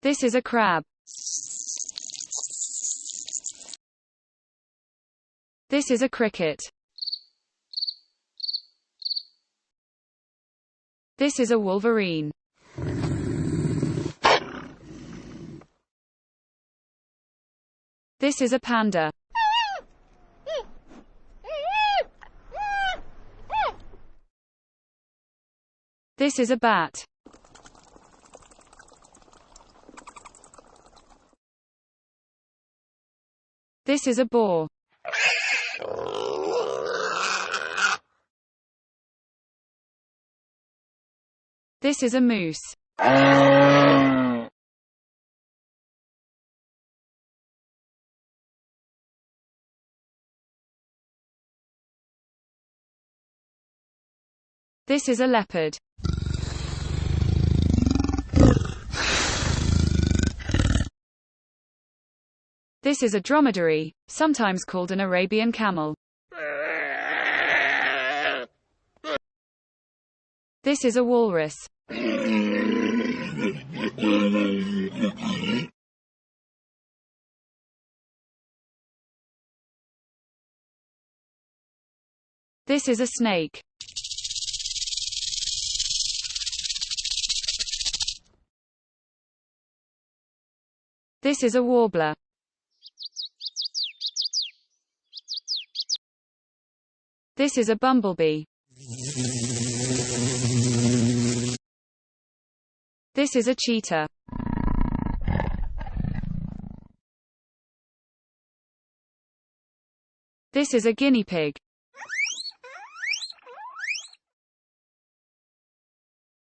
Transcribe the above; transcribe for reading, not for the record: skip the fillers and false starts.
This is a crab. This is a cricket. This is a wolverine. This is a panda. This is a bat. This is a boar. This is a moose. This is a leopard. This is a dromedary, sometimes called an Arabian camel. This is a walrus. This is a snake. This is a warbler. This is a bumblebee. This is a cheetah. This is a guinea pig.